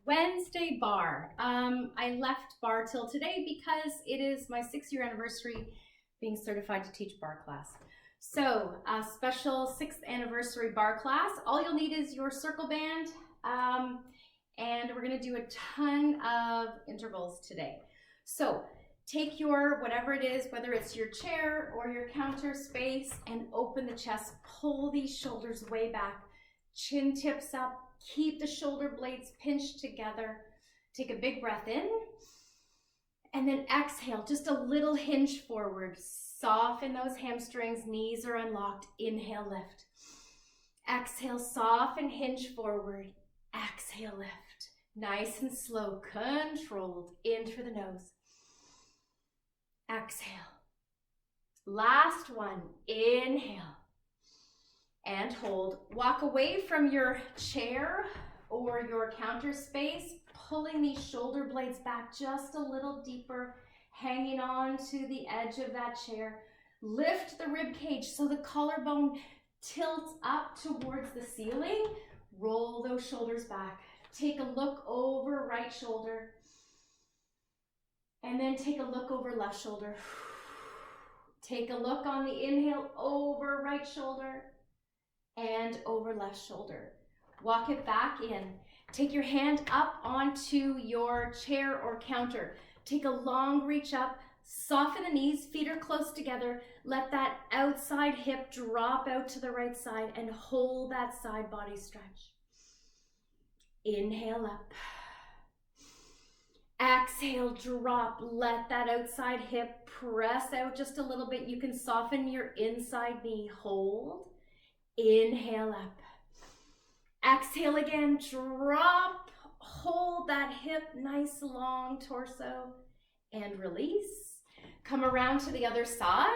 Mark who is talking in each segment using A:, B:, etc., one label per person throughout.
A: Wednesday bar. I left bar till today because it is my 6-year anniversary being certified to teach bar class. So a special 6th anniversary bar class. All you'll need is your circle band, and we're gonna do a ton of intervals today. So take your, whatever it is, whether it's your chair or your counter space, and open the chest, pull these shoulders way back, chin tips up, keep the shoulder blades pinched together. Take a big breath in, and then exhale, just a little hinge forward. Soften those hamstrings, knees are unlocked. Inhale, lift. Exhale, soften, hinge forward. Exhale, lift. Nice and slow, controlled, in through the nose. Exhale. Last one, inhale. And hold. Walk away from your chair or your counter space, pulling these shoulder blades back just a little deeper, hanging on to the edge of that chair. Lift the rib cage so the collarbone tilts up towards the ceiling. Roll those shoulders back. Take a look over right shoulder. And then take a look over left shoulder. Take a look on the inhale over right shoulder and over left shoulder. Walk it back in. Take your hand up onto your chair or counter. Take a long reach up, soften the knees, feet are close together. Let that outside hip drop out to the right side and hold that side body stretch. Inhale up. Exhale, drop. Let that outside hip press out just a little bit. You can soften your inside knee. Hold. Inhale up. Exhale again, drop, hold that hip, nice long torso, and release. Come around to the other side.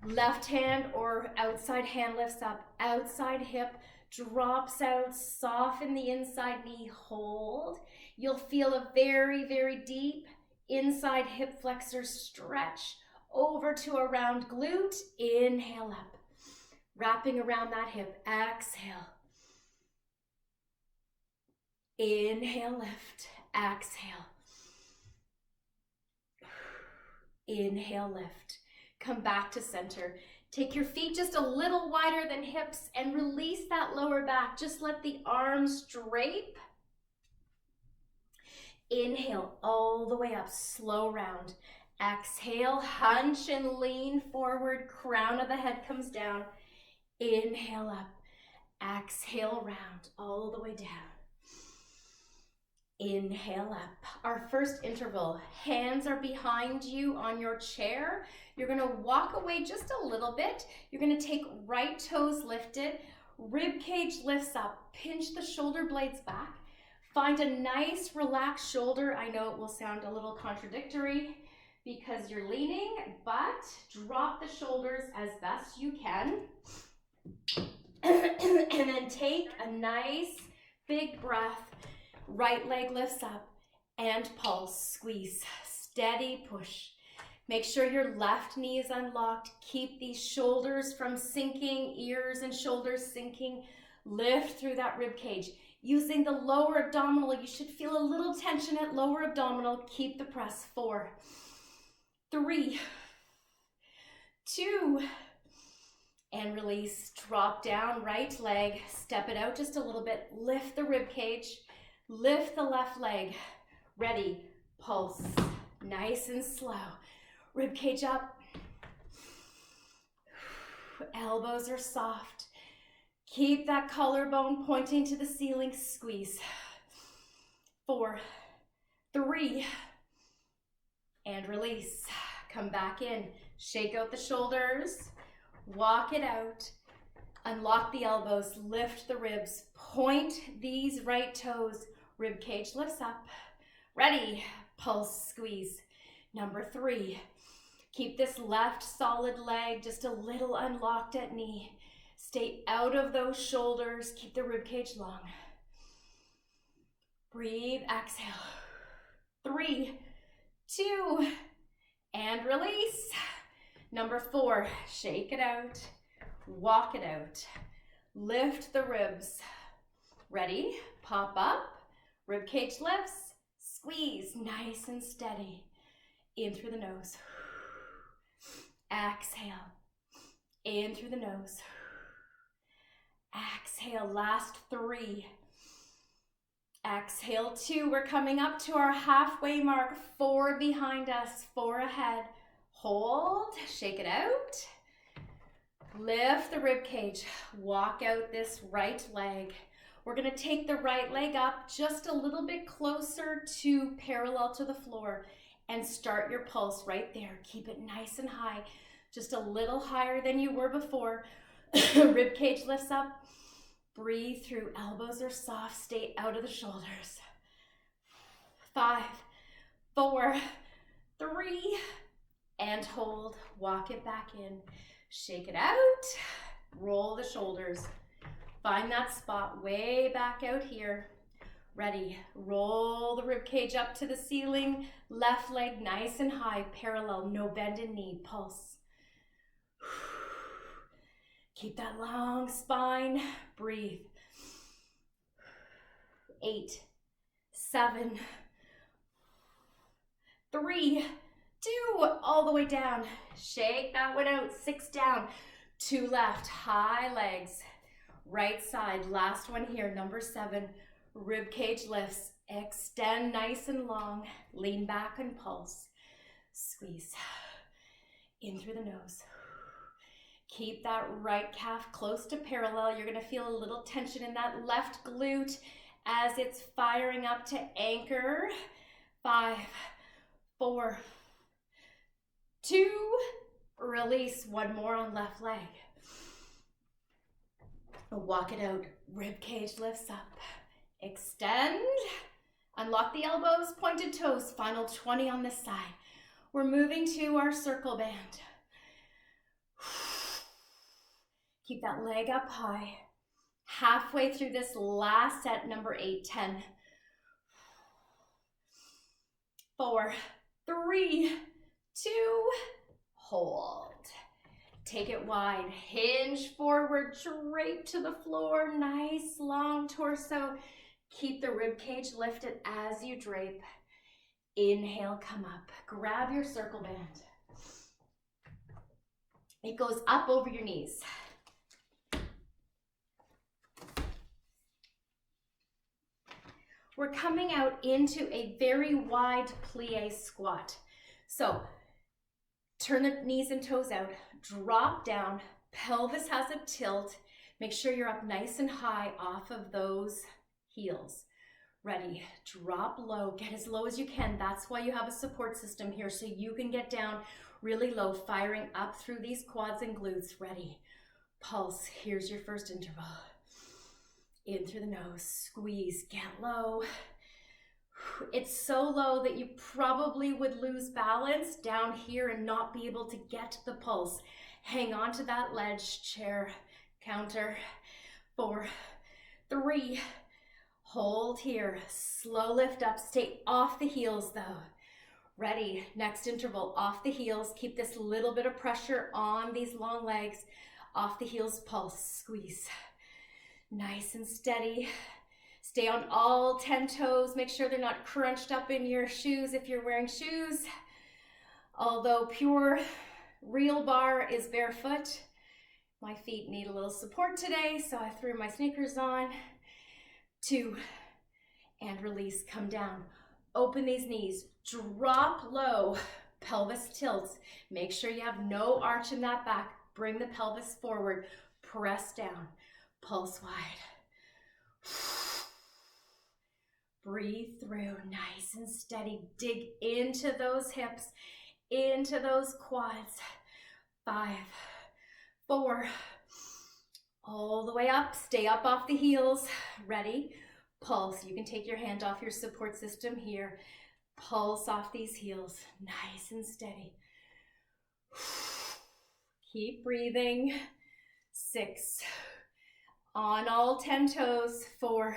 A: Left hand or outside hand lifts up, outside hip drops out, soften the inside knee, hold. You'll feel a very, very deep inside hip flexor stretch over to a round glute. Inhale up. Wrapping around that hip, exhale. Inhale, lift, exhale. Inhale, lift. Come back to center. Take your feet just a little wider than hips and release that lower back. Just let the arms drape. Inhale all the way up, slow round. Exhale, hunch and lean forward, crown of the head comes down. Inhale up, exhale round, all the way down. Inhale up. Our first interval, hands are behind you on your chair. You're gonna walk away just a little bit. You're gonna take right toes lifted, rib cage lifts up, pinch the shoulder blades back. Find a nice relaxed shoulder. I know it will sound a little contradictory because you're leaning, but drop the shoulders as best you can. And then take a nice big breath. Right leg lifts up and pulse, squeeze, steady push. Make sure your left knee is unlocked. Keep these shoulders from sinking, ears and shoulders sinking. Lift through that rib cage. Using the lower abdominal, you should feel a little tension at lower abdominal. Keep the press. 4, 3, 2, and release. Drop down, right leg, step it out just a little bit. Lift the rib cage, lift the left leg. Ready, pulse, nice and slow. Rib cage up. Elbows are soft. Keep that collarbone pointing to the ceiling, squeeze. 4, 3, and release. Come back in, shake out the shoulders. Walk it out, unlock the elbows, lift the ribs, point these right toes, rib cage lifts up. Ready, pulse, squeeze. Number 3, keep this left solid leg just a little unlocked at knee. Stay out of those shoulders, keep the rib cage long. Breathe, exhale. 3, 2, and release. Number 4, shake it out, walk it out, lift the ribs. Ready? Pop up, Rib cage lifts, squeeze, nice and steady. In through the nose. Exhale. In through the nose. Exhale, last 3. Exhale, 2. We're coming up to our halfway mark. 4 behind us, 4 ahead. Hold, shake it out. Lift the rib cage. Walk out this right leg. We're gonna take the right leg up just a little bit closer to parallel to the floor and start your pulse right there. Keep it nice and high, just a little higher than you were before. Rib cage lifts up. Breathe through, elbows are soft, stay out of the shoulders. 5, 4, 3, and hold. Walk it back in. Shake it out. Roll the shoulders. Find that spot way back out here. Ready. Roll the rib cage up to the ceiling. Left leg nice and high, parallel, no bend in knee. Pulse. Keep that long spine. Breathe. 8, 7, 3, 2, all the way down. Shake that one out. 6 down, 2 left. High legs. Right side. Last one here. Number 7. Rib cage lifts. Extend nice and long. Lean back and pulse. Squeeze. In through the nose. Keep that right calf close to parallel. You're going to feel a little tension in that left glute as it's firing up to anchor. 5, 4, 2, release. One more on left leg. Walk it out. Rib cage lifts up. Extend. Unlock the elbows, pointed toes. Final 20 on this side. We're moving to our circle band. Keep that leg up high. Halfway through this last set, number 8, 10. 4, 3, 2, hold. Take it wide, hinge forward, drape to the floor, nice long torso. Keep the rib cage lifted as you drape. Inhale, come up. Grab your circle band. It goes up over your knees. We're coming out into a very wide plie squat. So turn the knees and toes out, drop down, pelvis has a tilt. Make sure you're up nice and high off of those heels. Ready, drop low, get as low as you can. That's why you have a support system here, so you can get down really low, firing up through these quads and glutes. Ready, pulse, here's your first interval. In through the nose, squeeze, get low. It's so low that you probably would lose balance down here and not be able to get the pulse. Hang on to that ledge, chair, counter. 4, 3, hold here. Slow lift up, stay off the heels though. Ready, next interval, off the heels. Keep this little bit of pressure on these long legs. Off the heels, pulse, squeeze. Nice and steady. Stay on all 10 toes. Make sure they're not crunched up in your shoes if you're wearing shoes. Although pure real bar is barefoot, my feet need a little support today, so I threw my sneakers on. 2, and release, come down. Open these knees, drop low, pelvis tilts. Make sure you have no arch in that back. Bring the pelvis forward, press down. Pulse wide. Breathe through, nice and steady. Dig into those hips, into those quads. 5, 4, all the way up. Stay up off the heels. Ready? Pulse. You can take your hand off your support system here. Pulse off these heels, nice and steady. Keep breathing. 6, on all 10 toes. 4,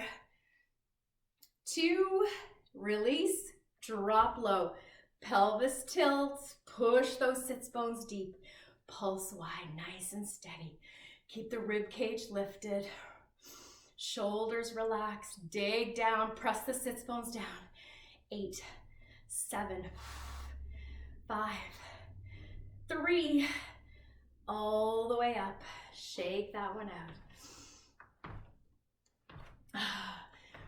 A: 2, release, drop low. Pelvis tilts, push those sits bones deep. Pulse wide, nice and steady. Keep the rib cage lifted. Shoulders relax, dig down, press the sits bones down. 8, 7, 5, 3, all the way up. Shake that one out.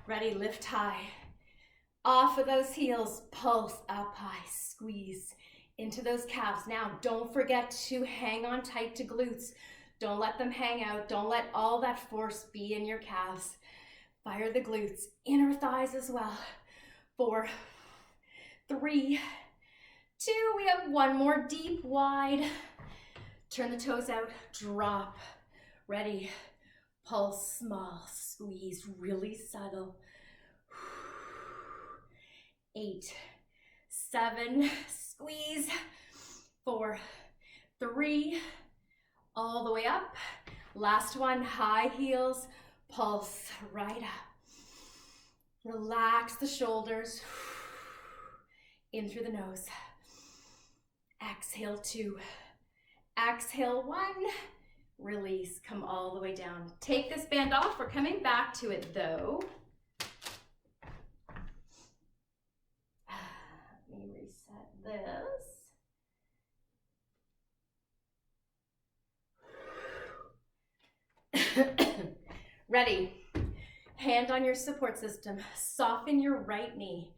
A: Ready, lift high. Off of those heels, pulse up high, squeeze into those calves. Now, don't forget to hang on tight to glutes. Don't let them hang out. Don't let all that force be in your calves. Fire the glutes, inner thighs as well. 4, 3, 2, we have one more, deep, wide. Turn the toes out, drop. Ready, pulse, small, squeeze, really subtle. 8, 7, squeeze. 4, 3, all the way up. Last one, high heels, pulse right up. Relax the shoulders. In through the nose. Exhale 2. Exhale 1. Release, come all the way down. Take this band off. We're coming back to it though. Let me reset this. Ready. Hand on your support system. Soften your right knee.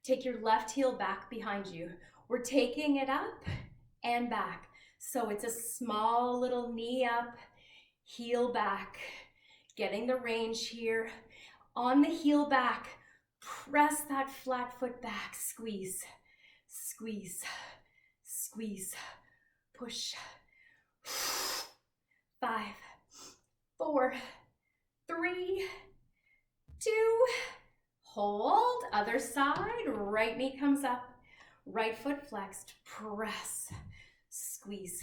A: Take your left heel back behind you. We're taking it up and back. So it's a small little knee up, heel back. Getting the range here. On the heel back, press that flat foot back. Squeeze, squeeze, squeeze. Push. 5, 4, 3, 2, hold. Other side, right knee comes up, right foot flexed, press, squeeze.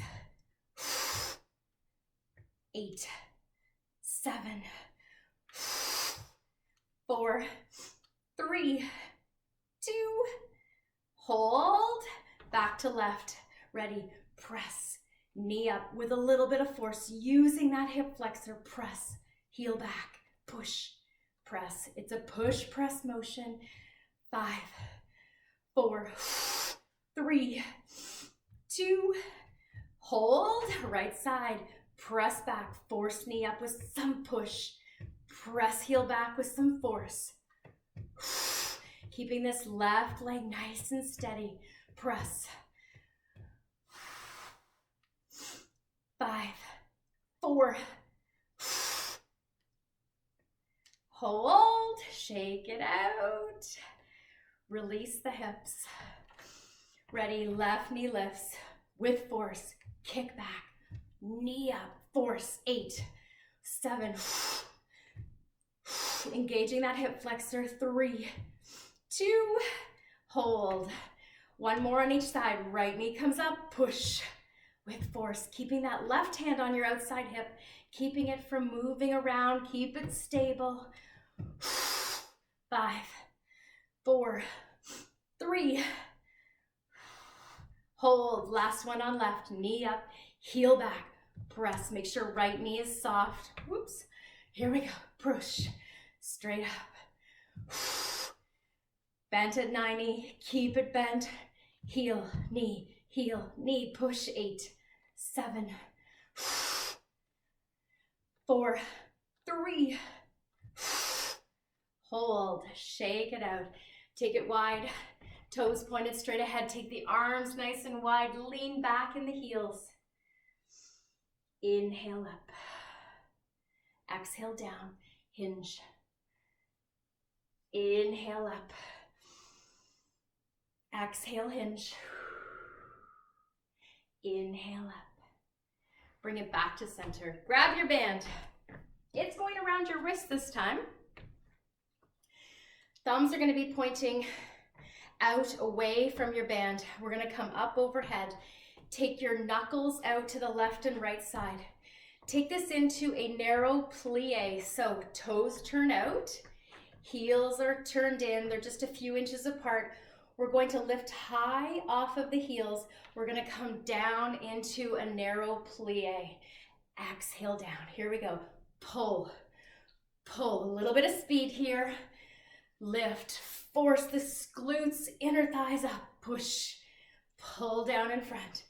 A: 8, 7, 4, 3, 2, hold. Back to left. Ready, press. Knee up with a little bit of force, using that hip flexor. Press, heel back, push, press. It's a push press motion. 5, 4, 3, 2, hold. Right side, press back, force knee up with some push. Press heel back with some force. Keeping this left leg nice and steady. Press. 5, 4, hold, shake it out, release the hips. Ready, left knee lifts with force, kick back, knee up, force. 8, 7, engaging that hip flexor. 3, 2, hold. One more on each side, right knee comes up, push. With force, keeping that left hand on your outside hip, keeping it from moving around, keep it stable. 5, 4, 3, hold. Last one on left, knee up, heel back, press. Make sure right knee is soft. Whoops. Here we go. Push straight up. Bent at 90, keep it bent. Heel, knee, push. 8, 7, 4, 3, hold, shake it out. Take it wide, toes pointed straight ahead. Take the arms nice and wide, lean back in the heels. Inhale up, exhale down, hinge. Inhale up, exhale, hinge. Inhale up. Bring it back to center. Grab your band. It's going around your wrist this time. Thumbs are going to be pointing out away from your band. We're going to come up overhead. Take your knuckles out to the left and right side. Take this into a narrow plie. So toes turn out, heels are turned in. They're just a few inches apart. We're going to lift high off of the heels. We're going to come down into a narrow plie. Exhale down. Here we go. Pull, pull, a little bit of speed here. Lift, force the glutes, inner thighs up, push, pull down in front.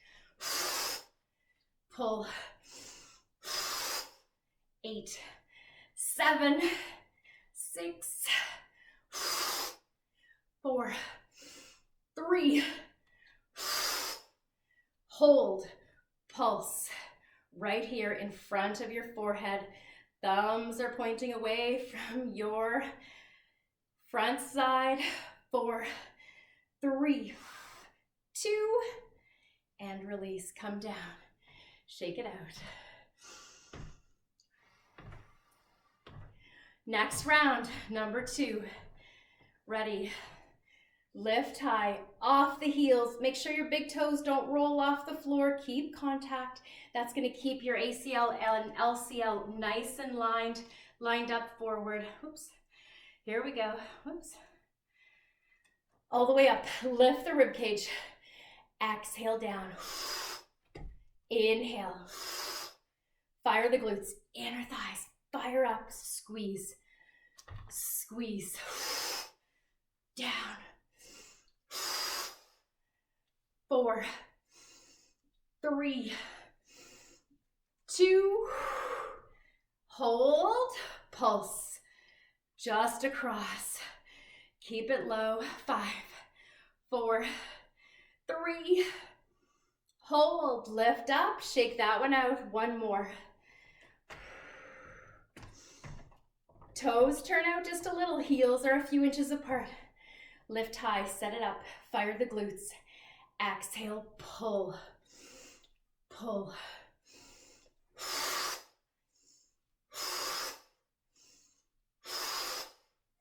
A: Pull. 8, 7, 6, 4, 3, hold, pulse, right here in front of your forehead. Thumbs are pointing away from your front side. 4, 3, 2, and release, come down, shake it out. Next round, number 2. Ready? Lift high, off the heels. Make sure your big toes don't roll off the floor. Keep contact. That's going to keep your ACL and LCL nice and lined up forward. Oops. Here we go. Oops. All the way up. Lift the rib cage. Exhale down. Inhale. Fire the glutes. Inner thighs. Fire up. Squeeze. Squeeze. Down. 4, 3, 2, hold, pulse, just across, keep it low. 5, 4, 3, hold, lift up, shake that one out. One more. Toes turn out just a little, heels are a few inches apart. Lift high, set it up, fire the glutes. Exhale, pull, pull.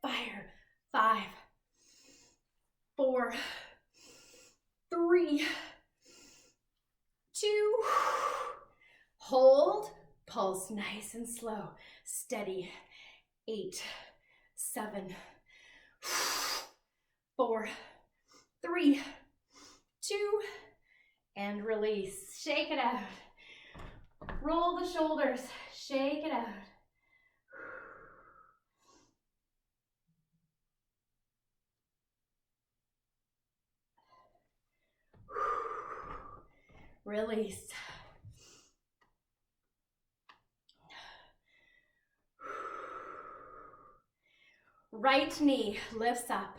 A: Fire. 5, 4, 3, 2. Hold, pulse nice and slow, steady. 8, 7, 4, 3, 2, and release. Shake it out. Roll the shoulders. Shake it out. Release. Right knee lifts up.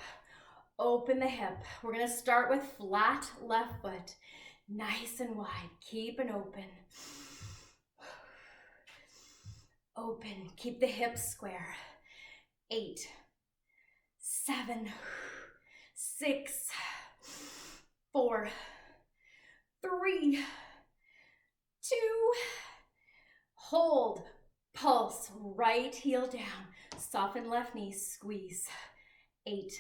A: Open the hip. We're going to start with flat left foot. Nice and wide. Keep it open. Open. Keep the hips square. 8, 7, 6, 4, 3, 2. Hold. Pulse. Right heel down. Soften left knee. Squeeze. 8,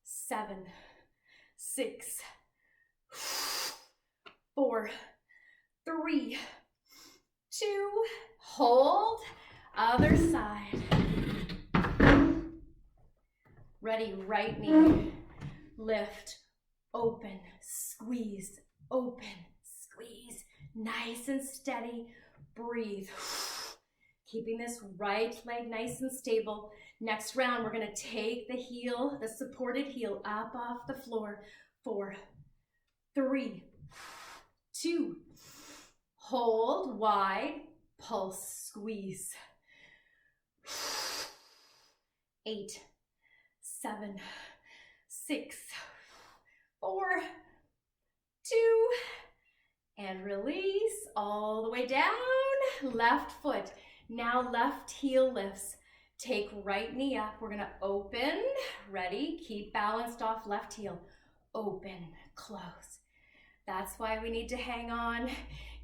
A: 7, 6, 4, 3, 2. Hold. Other side. Ready, right knee. Lift. Open. Squeeze. Open. Squeeze. Nice and steady. Breathe. Keeping this right leg nice and stable. Next round, we're going to take the heel, the supported heel, up off the floor. 4, 3, 2. Hold wide. Pulse. Squeeze. 8, 7, 6, 4, 2. And release all the way down. Left foot. Now left heel lifts. Take right knee up. We're going to open. Ready? Keep balanced off left heel. Open. Close. That's why we need to hang on.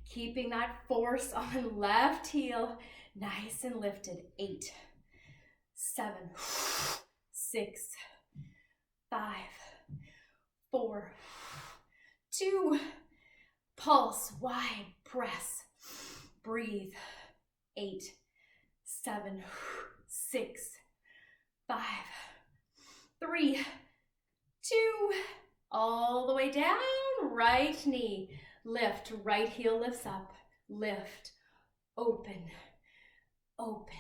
A: Keeping that force on left heel. Nice and lifted. 8, 7, 6, 5, 4, 2. Pulse. Wide. Press. Breathe. 8, 7, 6, 5, 3, 2. All the way down. Right knee. Lift. Right heel lifts up. Lift. Open. Open.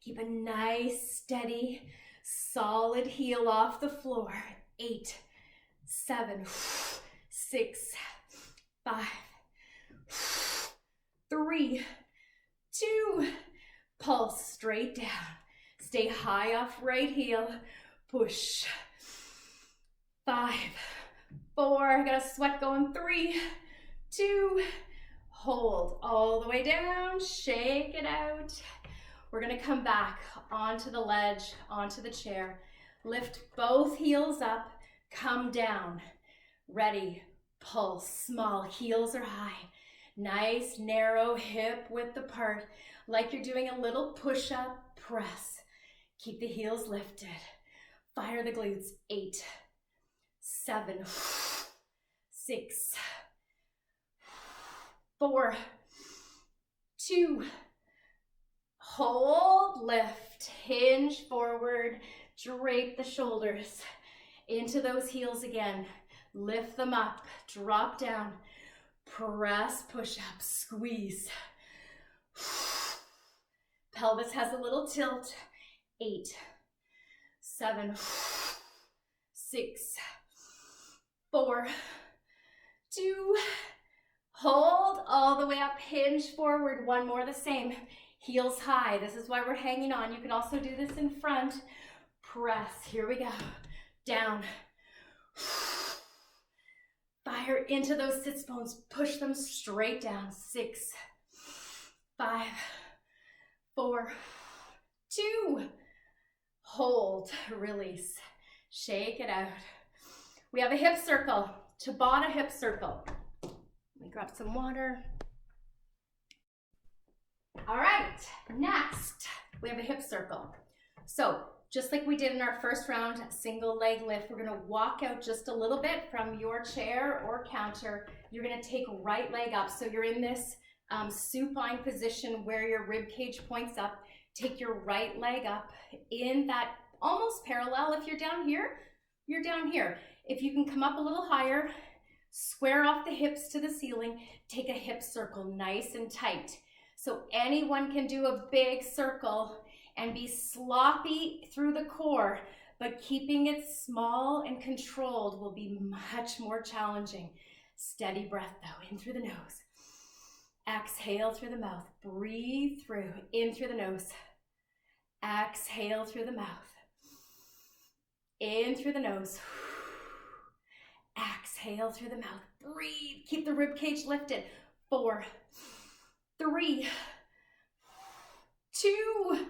A: Keep a nice, steady, solid heel off the floor. 8, 7, 6, 5, 3, 2, pulse straight down. Stay high off right heel. Push. 5, 4, got a sweat going. 3, 2, hold all the way down. Shake it out. We're gonna come back onto the ledge, onto the chair. Lift both heels up, come down. Ready, pulse, small, heels are high. Nice, narrow hip width apart, like you're doing a little push-up, press. Keep the heels lifted. Fire the glutes. 8, 7, 6, 4, 2, hold, lift, hinge forward, drape the shoulders into those heels again. Lift them up, drop down, press, push up, squeeze. Pelvis has a little tilt. 8, 7, 6, 4, 2, hold all the way up, hinge forward. One more the same. Heels high. This is why we're hanging on. You can also do this in front. Press. Here we go. Down. Fire into those sits bones. Push them straight down. 6, 5, 4, 2. Hold. Release. Shake it out. We have a hip circle. Tabata hip circle. Let me grab some water. All right, next, we have a hip circle. So just like we did in our first round, single leg lift, we're gonna walk out just a little bit from your chair or counter. You're gonna take right leg up. So you're in this supine position where your rib cage points up. Take your right leg up in that almost parallel. If you're down here, you're down here. If you can come up a little higher, square off the hips to the ceiling, take a hip circle nice and tight. So anyone can do a big circle and be sloppy through the core, but keeping it small and controlled will be much more challenging. Steady breath though, in through the nose. Exhale through the mouth. Breathe through, in through the nose. Exhale through the mouth. In through the nose. Exhale through the mouth. Breathe. Keep the rib cage lifted. 4, 3, 2,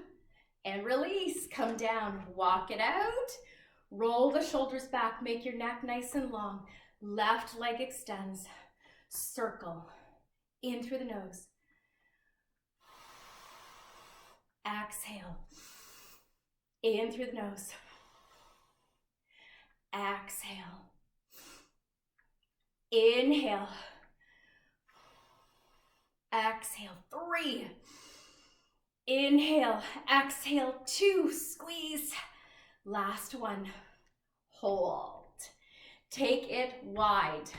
A: and release. Come down. Walk it out. Roll the shoulders back. Make your neck nice and long. Left leg extends. Circle. In through the nose. Exhale. In through the nose. Exhale. Inhale. Exhale. 3. Inhale. Exhale. 2. Squeeze. Last one. Hold. Take it wide.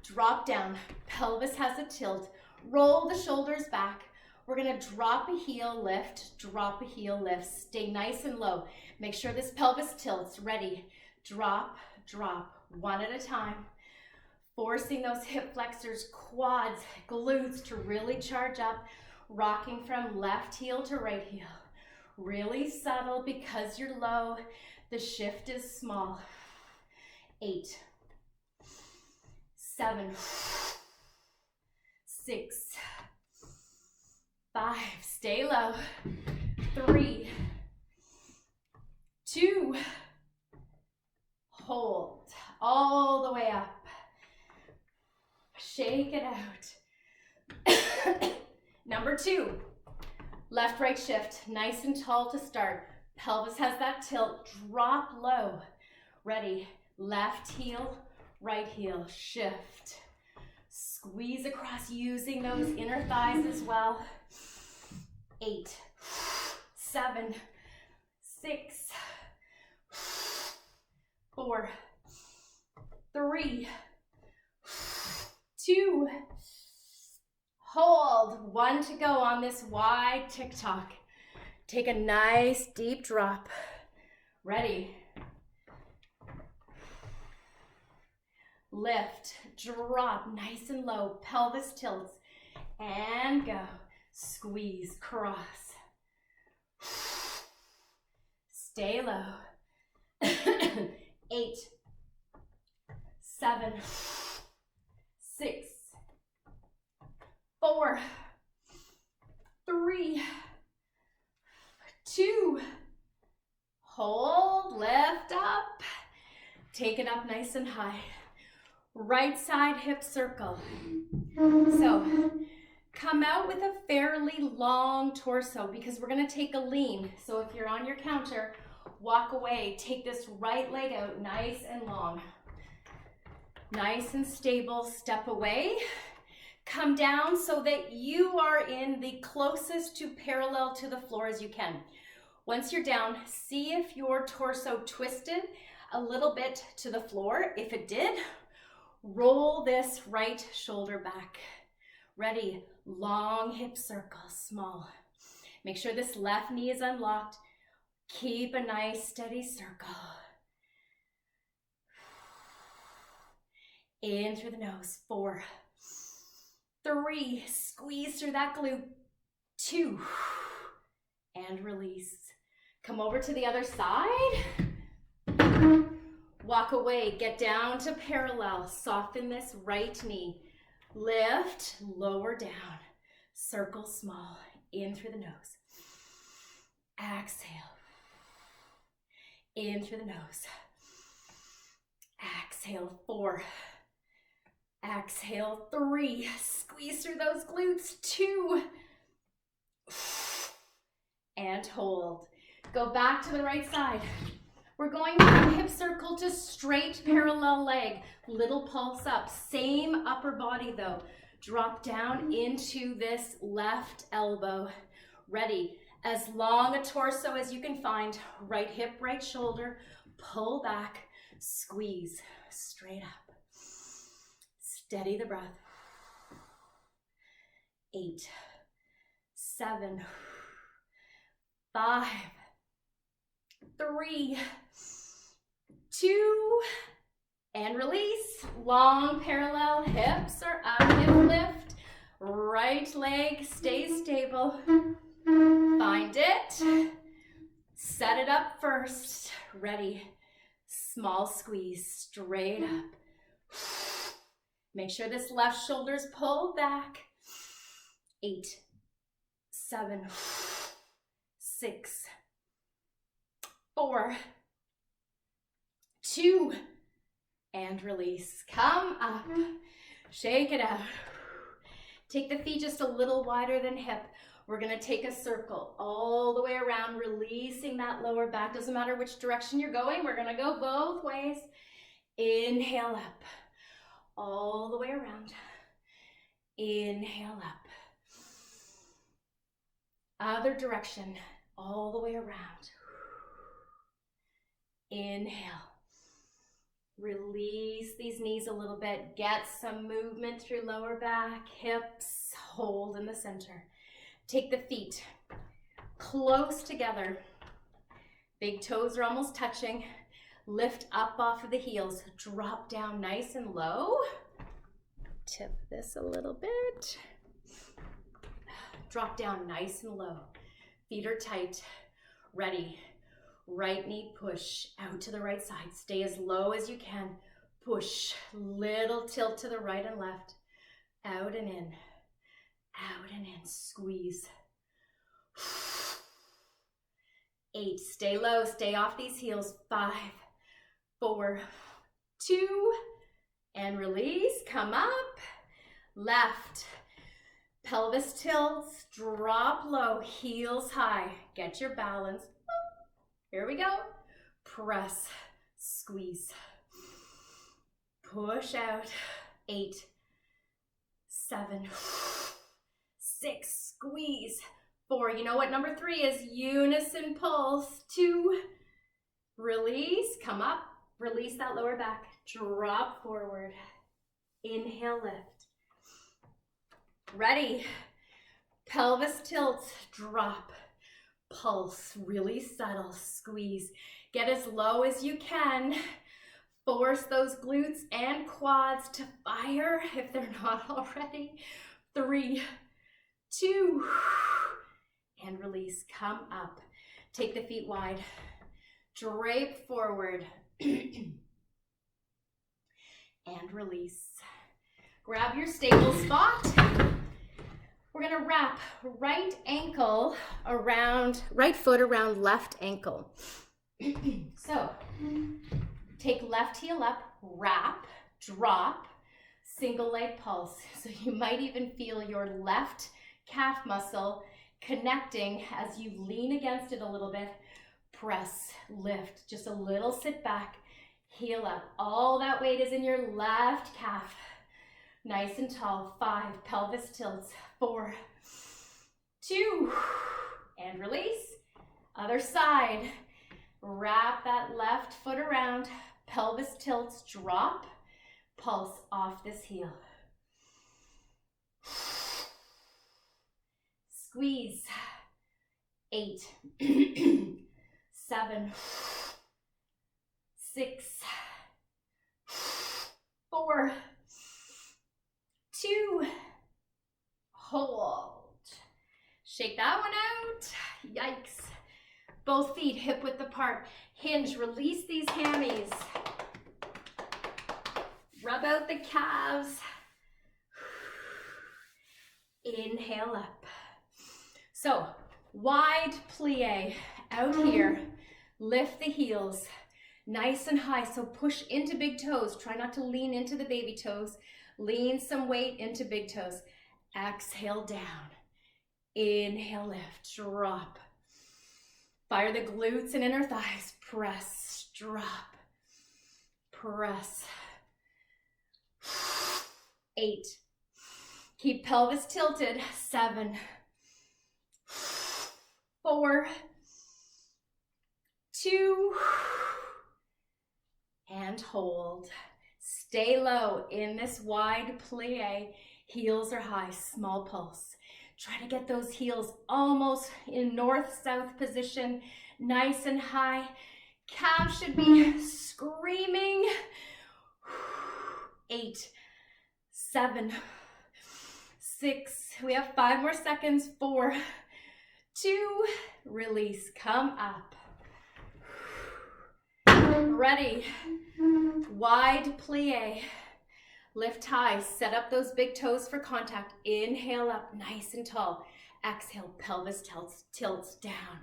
A: Drop down. Pelvis has a tilt. Roll the shoulders back. We're going to drop a heel lift. Drop a heel lift. Stay nice and low. Make sure this pelvis tilts. Ready. Drop, drop. One at a time. Forcing those hip flexors, quads, glutes to really charge up. Rocking from left heel to right heel. Really subtle because you're low. The shift is small. 8, 7, 6, 5, stay low. 3, 2, hold all the way up. Shake it out. Number 2, left right shift, nice and tall to start. Pelvis has that tilt, drop low. Ready, left heel, right heel, shift. Squeeze across using those inner thighs as well. 8, 7, 6, 4, 3, 2, hold. 1 to go on this wide tick-tock. Take a nice deep drop. Ready. Lift, drop, nice and low, pelvis tilts, and go. Squeeze, cross. Stay low. 8, 7, 6, 4, 3, 2, hold, lift up, take it up nice and high. Right side hip circle. So come out with a fairly long torso because we're gonna take a lean. So if you're on your counter, walk away, take this right leg out nice and long. Nice and stable, step away. Come down so that you are in the closest to parallel to the floor as you can. Once you're down, see if your torso twisted a little bit to the floor. If it did, roll this right shoulder back. Ready, long hip circle, small. Make sure this left knee is unlocked. Keep a nice steady circle. In through the nose, 4, 3, squeeze through that glute, 2, and release. Come over to the other side. Walk away, get down to parallel, soften this right knee. Lift, lower down, circle small, in through the nose. Exhale, in through the nose. Exhale, 4. Exhale, 3. Squeeze through those glutes, 2. And hold. Go back to the right side. We're going from hip circle to straight parallel leg. Little pulse up. Same upper body though. Drop down into this left elbow. Ready. As long a torso as you can find. Right hip, right shoulder. Pull back. Squeeze. Straight up. Steady the breath. 8, 7, 5, 3, 2, and release. Long parallel hips are up, hip lift. Right leg stays stable. Find it. Set it up first. Ready. Small squeeze, straight up. Make sure this left shoulder's pulled back. 8, 7, 6, 4, 2, and release. Come up, shake it out. Take the feet just a little wider than hip. We're gonna take a circle all the way around, releasing that lower back. Doesn't matter which direction you're going, we're gonna go both ways. Inhale up, all the way around. Inhale up. Other direction, all the way around. Inhale. Release these knees a little bit. Get some movement through lower back, hips. Hold in the center. Take the feet close together. Big toes are almost touching. Lift up off of the heels. Drop down nice and low. Tip this a little bit. Drop down nice and low. Feet are tight. Ready. Right knee push out to the right side. Stay as low as you can. Push. Little tilt to the right and left. Out and in. Out and in. Squeeze. 8. Stay low. Stay off these heels. 5, 4, 2, and release. Come up. Left. Pelvis tilts. Drop low. Heels high. Get your balance. Here we go. Press. Squeeze. Push out. 8, 7, 6. Squeeze. 4. You know what number 3 is? Unison pulse. 2. Release. Come up. Release that lower back. Drop forward. Inhale, lift. Ready. Pelvis tilts, drop, pulse, really subtle, squeeze. Get as low as you can. Force those glutes and quads to fire if they're not already. 3, 2, and release. Come up. Take the feet wide. Drape forward. And release. Grab your stable spot. We're gonna wrap right foot around left ankle. So, take left heel up, wrap, drop, single leg pulse. So you might even feel your left calf muscle connecting as you lean against it a little bit. Press, lift, just a little sit back, heel up. All that weight is in your left calf. Nice and tall. 5, pelvis tilts. 4, 2, and release. Other side. Wrap that left foot around. Pelvis tilts, drop. Pulse off this heel. Squeeze. 8, 7, 6, 4, 2, hold. Shake that one out. Yikes. Both feet hip width apart. Hinge, release these hammies. Rub out the calves. Inhale up. So, wide plie out here. Lift the heels nice and high. So push into big toes. Try not to lean into the baby toes. Lean some weight into big toes. Exhale down. Inhale, lift, drop. Fire the glutes and inner thighs. Press, drop, press. 8. Keep pelvis tilted. 7, 4, 2, and hold. Stay low in this wide plie. Heels are high, small pulse. Try to get those heels almost in north-south position, nice and high. Calves should be screaming. 8, 7, 6. We have 5 more seconds. 4, 2, release. Come up. Ready. Wide plie. Lift high, set up those big toes for contact. Inhale up, nice and tall. Exhale, pelvis tilts down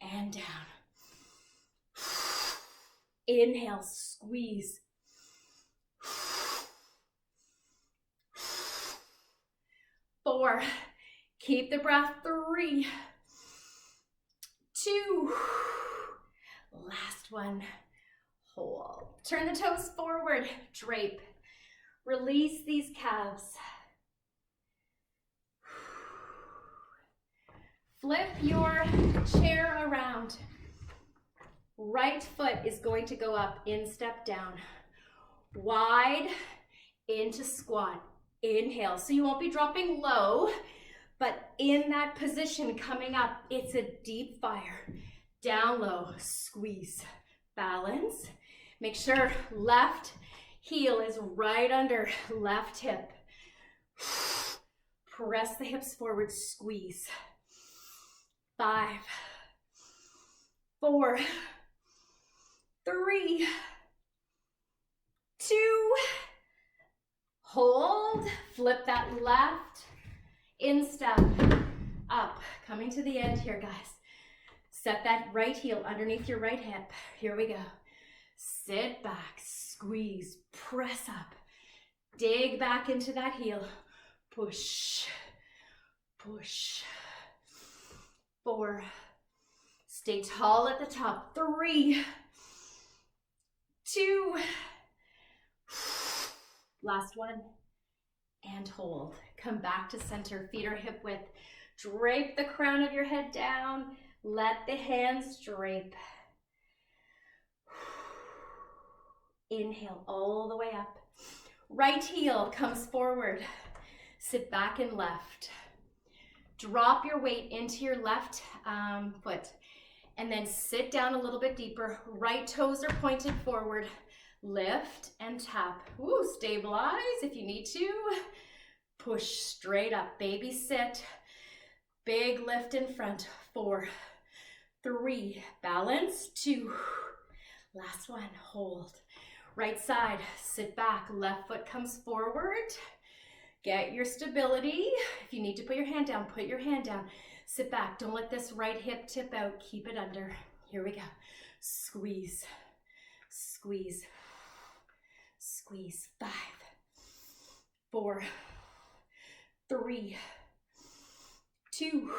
A: and down. Inhale, squeeze. 4, keep the breath. 3, 2, last one. Hold. Turn the toes forward, drape. Release these calves. Flip your chair around. Right foot is going to go up, in step down. Wide into squat. Inhale. So you won't be dropping low, but in that position coming up, it's a deep fire. Down low, squeeze. Balance. Make sure left heel is right under left hip. Press the hips forward, squeeze. 5, 4, 3, 2, hold. Flip that left instep up. Coming to the end here, guys. Set that right heel underneath your right hip. Here we go. Sit back, squeeze, press up. Dig back into that heel. Push, push. 4. Stay tall at the top. 3, 2. Last one. And hold. Come back to center. Feet are hip width. Drape the crown of your head down. Let the hands drape. Inhale all the way up. Right heel comes forward. Sit back and left. Drop your weight into your left foot and then sit down a little bit deeper. Right toes are pointed forward. Lift and tap. Ooh, stabilize if you need to. Push straight up. Baby sit. Big lift in front. 4, 3, balance. 2, last one, hold. Right side, sit back. Left foot comes forward. Get your stability. If you need to put your hand down, put your hand down. Sit back. Don't let this right hip tip out. Keep it under. Here we go. Squeeze, squeeze, squeeze. 5, 4, 3, 2,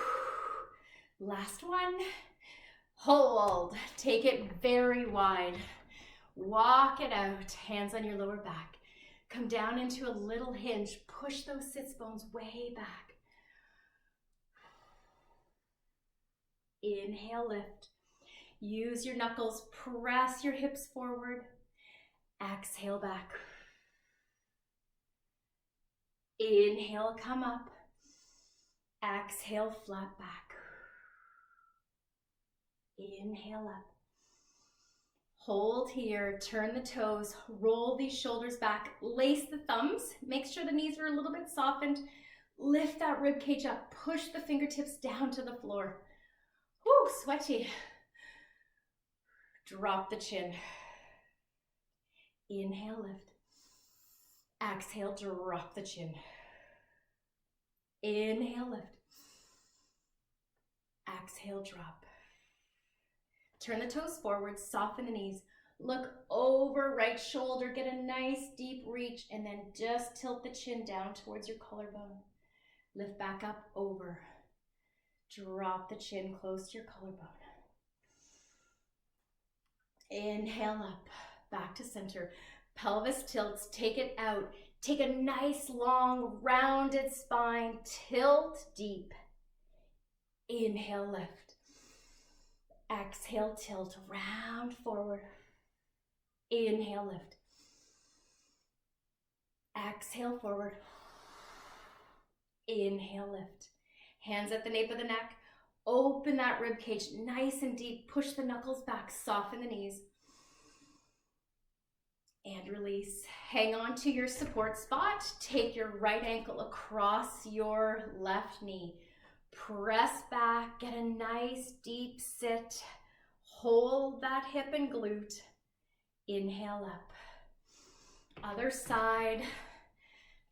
A: last one. Hold. Take it very wide. Walk it out. Hands on your lower back. Come down into a little hinge. Push those sits bones way back. Inhale, lift. Use your knuckles. Press your hips forward. Exhale back. Inhale, come up. Exhale, flat back. Inhale up. Hold here, turn the toes, roll these shoulders back, lace the thumbs, make sure the knees are a little bit softened, lift that rib cage up, push the fingertips down to the floor. Whew, sweaty. Drop the chin. Inhale, lift. Exhale, drop the chin. Inhale, lift. Exhale, drop. Turn the toes forward, soften the knees. Look over right shoulder, get a nice deep reach, and then just tilt the chin down towards your collarbone. Lift back up, over. Drop the chin close to your collarbone. Inhale up, back to center. Pelvis tilts, take it out. Take a nice long rounded spine, tilt deep. Inhale, lift. Exhale, tilt, round forward. Inhale, lift. Exhale, forward. Inhale, lift. Hands at the nape of the neck. Open that rib cage nice and deep. Push the knuckles back, soften the knees. And release. Hang on to your support spot. Take your right ankle across your left knee. Press back, get a nice deep sit. Hold that hip and glute. Inhale up. Other side.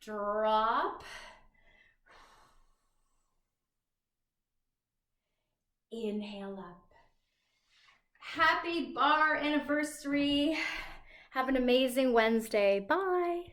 A: Drop. Inhale up. Happy bar anniversary. Have an amazing Wednesday. Bye.